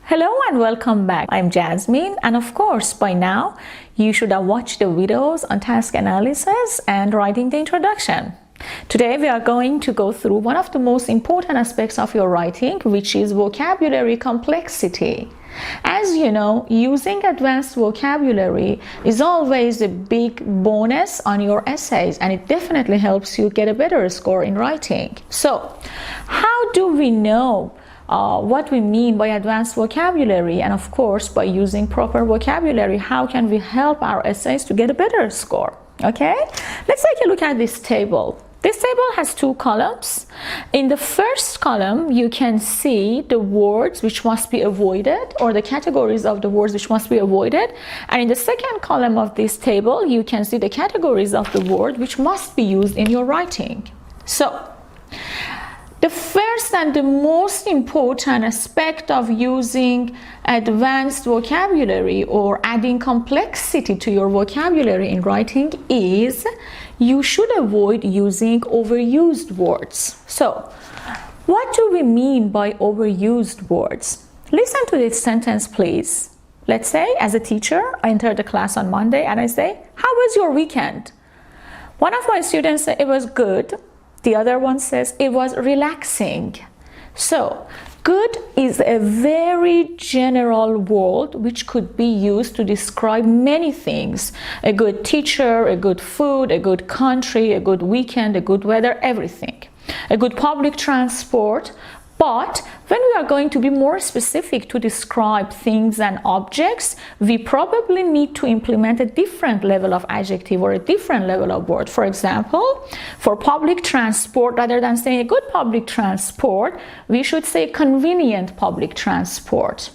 Hello and welcome back. I'm Jasmine, and of course by now you should have watched the videos on task analysis and writing the introduction. Today we are going to go through one of the most important aspects of your writing, which is vocabulary complexity. As you know, using advanced vocabulary is always a big bonus on your essays, and it definitely helps you get a better score in writing. So, how do we know what we mean by advanced vocabulary, and of course by using proper vocabulary, how can we help our essays to get a better score? Okay, let's take a look at this table. This table has two columns. In the first column, you can see the words which must be avoided, or the categories of the words which must be avoided. And in the second column of this table, you can see the categories of the word which must be used in your writing. So, the first and the most important aspect of using advanced vocabulary or adding complexity to your vocabulary in writing is you should avoid using overused words. So, what do we mean by overused words? Listen to this sentence, please. Let's say, as a teacher, I enter the class on Monday and I say, "How was your weekend?" One of my students said it was good. The other one says it was relaxing. So, good is a very general word which could be used to describe many things. A good teacher, a good food, a good country, a good weekend, a good weather, everything. A good public transport. But when we are going to be more specific to describe things and objects, we probably need to implement a different level of adjective or a different level of word. For example, for public transport, rather than saying a good public transport, we should say convenient public transport.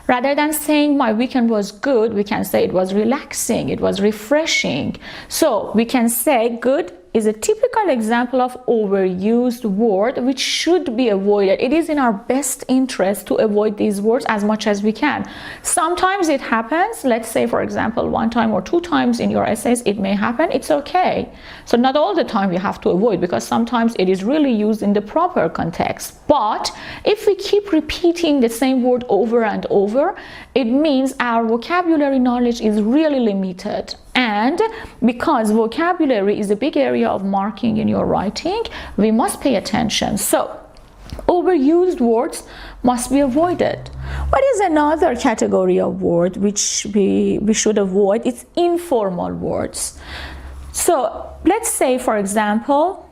Rather than saying my weekend was good, we can say it was relaxing, it was refreshing. So we can say good is a typical example of overused word which should be avoided. It is in our best interest to avoid these words as much as we can. Sometimes it happens, let's say for example 1 time or 2 times in your essays it may happen, it's okay. So not all the time you have to avoid, because sometimes it is really used in the proper context. But if we keep repeating the same word over and over, it means our vocabulary knowledge is really limited. And because vocabulary is a big area of marking in your writing, we must pay attention. So, overused words must be avoided. What is another category of word which we should avoid? It's informal words. So, let's say for example,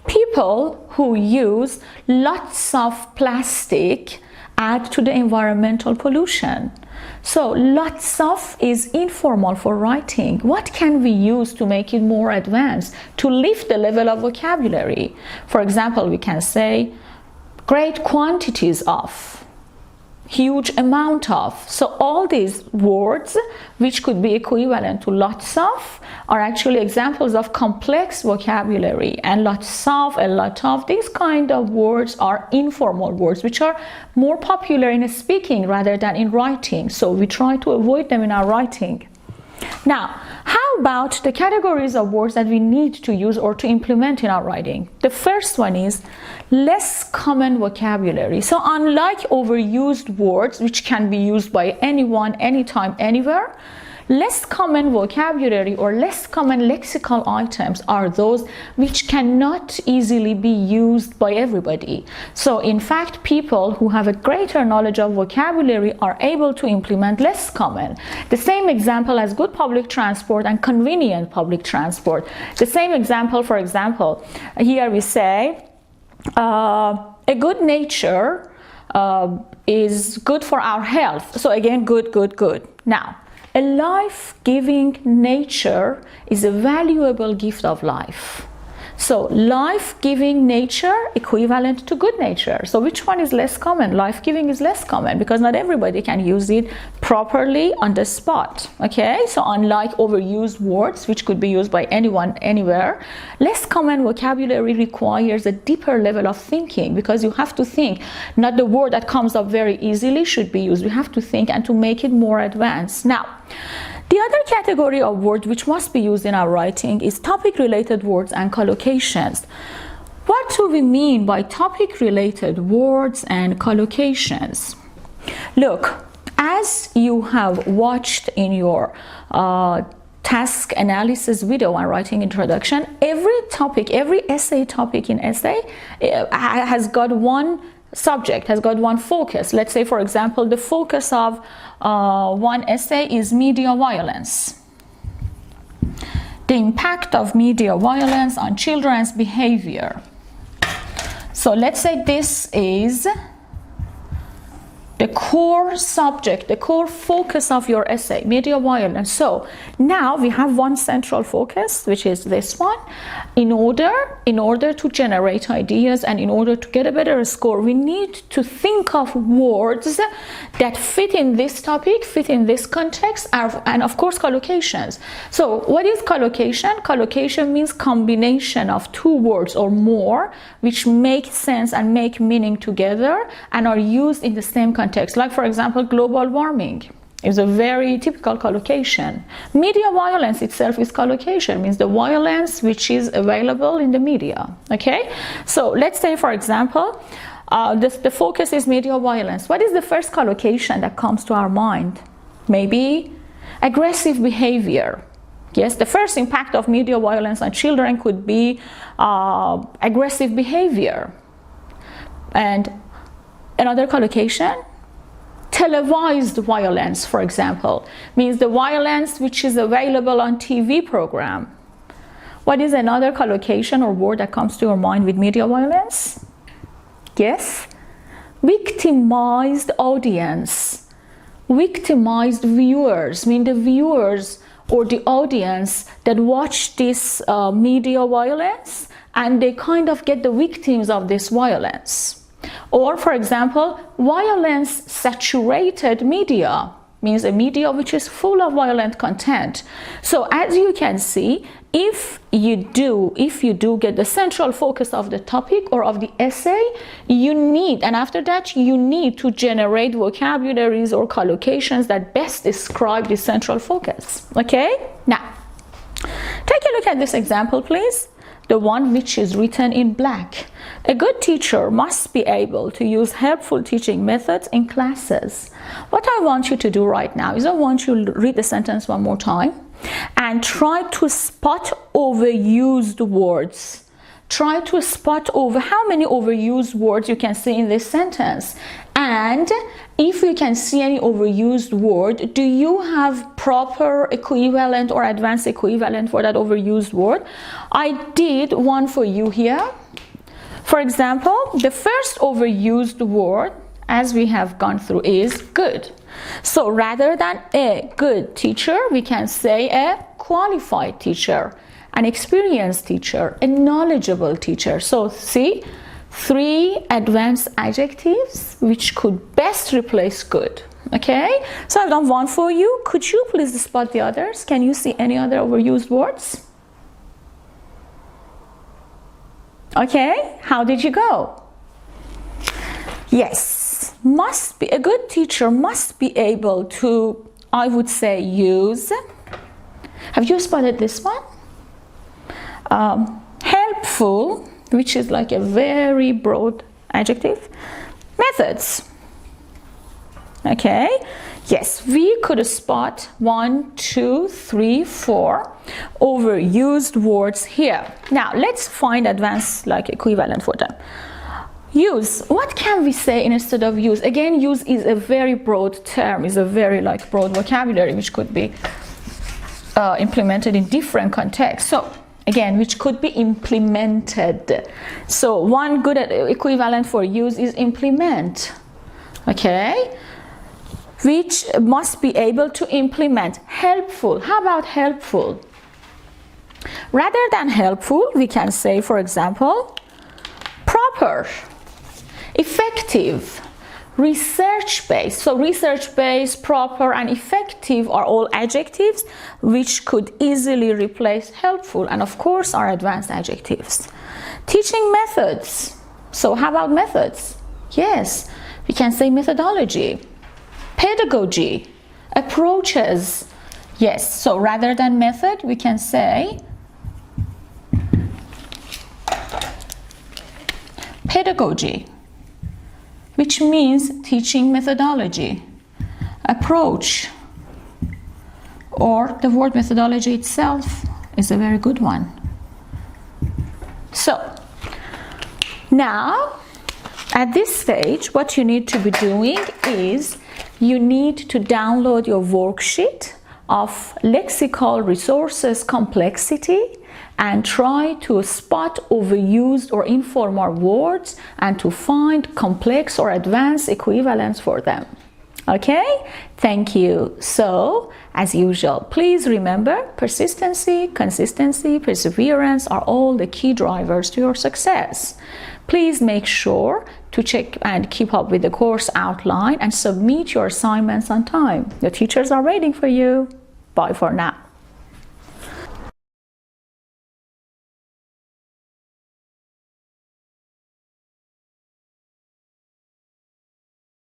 people who use lots of plastic add to the environmental pollution. So lots of is informal for writing. What can we use to make it more advanced, to lift the level of vocabulary? For example, we can say great quantities of, huge amount of. So all these words which could be equivalent to lots of are actually examples of complex vocabulary, and lots of, a lot of, these kind of words are informal words which are more popular in speaking rather than in writing. So we try to avoid them in our writing. Now, how about the categories of words that we need to use or to implement in our writing? The first one is less common vocabulary. So unlike overused words, which can be used by anyone, anytime, anywhere, less common vocabulary or less common lexical items are those which cannot easily be used by everybody. So in fact, people who have a greater knowledge of vocabulary are able to implement less common. The same example as good public transport and convenient public transport. The same example, for example, here we say a good nature is good for our health. So again, good, good, good. Now, a life-giving nature is a valuable gift of life. So life-giving nature equivalent to good nature. So which one is less common? Life-giving is less common because not everybody can use it properly on the spot. Okay, so unlike overused words which could be used by anyone, anywhere, less common vocabulary requires a deeper level of thinking, because you have to think. Not the word that comes up very easily should be used. We have to think and to make it more advanced. Now, the other category of words which must be used in our writing is topic-related words and collocations. What do we mean by topic-related words and collocations? Look, as you have watched in your task analysis video and writing introduction, every topic, every essay topic in essay has got one subject, has got one focus. Let's say, for example, the focus of one essay is media violence. The impact of media violence on children's behavior. So let's say this is the core subject, the core focus of your essay, media violence. So now we have one central focus, which is this one. In order to generate ideas and in order to get a better score, we need to think of words that fit in this topic, fit in this context, and of course collocations. So what is collocation? Collocation means combination of two words or more which make sense and make meaning together and are used in the same context. Like, for example, global warming is a very typical collocation. Media violence itself is collocation, means the violence which is available in the media. Okay, so let's say, for example, the focus is media violence. What is the first collocation that comes to our mind? Maybe aggressive behavior. Yes, the first impact of media violence on children could be aggressive behavior. And another collocation, televised violence, for example, means the violence which is available on TV program. What is another collocation or word that comes to your mind with media violence? Yes, victimized audience. Victimized viewers, mean the viewers or the audience that watch this media violence and they kind of get the victims of this violence. Or, for example, violence saturated media, means a media which is full of violent content. So as you can see, if you do get the central focus of the topic or of the essay, you need, and after that you need to generate vocabularies or collocations that best describe the central focus. Okay, now take a look at this example, please. The one which is written in black. A good teacher must be able to use helpful teaching methods in classes. What I want you to do right now is I want you to read the sentence one more time and try to spot overused words. Try to spot over how many overused words you can see in this sentence. And if you can see any overused word, do you have proper equivalent or advanced equivalent for that overused word? I did one for you here. For example, the first overused word, as we have gone through, is good. So rather than a good teacher, we can say a qualified teacher, an experienced teacher, a knowledgeable teacher. So see, 3 advanced adjectives which could best replace good. Okay, so I've done one for you. Could you please spot the others? Can you see any other overused words? Okay, how did you go? Yes, must be, a good teacher must be able to, I would say, use. Have you spotted this one? Helpful, which is like a very broad adjective. Methods. Okay, yes, we could spot 1, 2, 3, 4 overused words here. Now let's find advanced like equivalent for them. Use, what can we say instead of use? Again, use is a very broad term, is a very like broad vocabulary which could be implemented in different contexts. So again, which could be implemented. So one good equivalent for use is implement. Okay, which must be able to implement. Helpful, how about helpful? Rather than helpful, we can say, for example, proper, effective, research-based. So research-based, proper, and effective are all adjectives which could easily replace helpful, and of course are advanced adjectives. Teaching methods. So how about methods? Yes, we can say methodology, pedagogy, approaches. Yes, so rather than method, we can say pedagogy, which means teaching methodology. approach or the word methodology itself is a very good one. So now at this stage, what you need to be doing is you need to download your worksheet of lexical resources complexity and try to spot overused or informal words and to find complex or advanced equivalents for them. Okay, thank you. So, as usual, please remember persistency, consistency, perseverance are all the key drivers to your success. Please make sure to check and keep up with the course outline and submit your assignments on time. The teachers are waiting for you. Bye for now.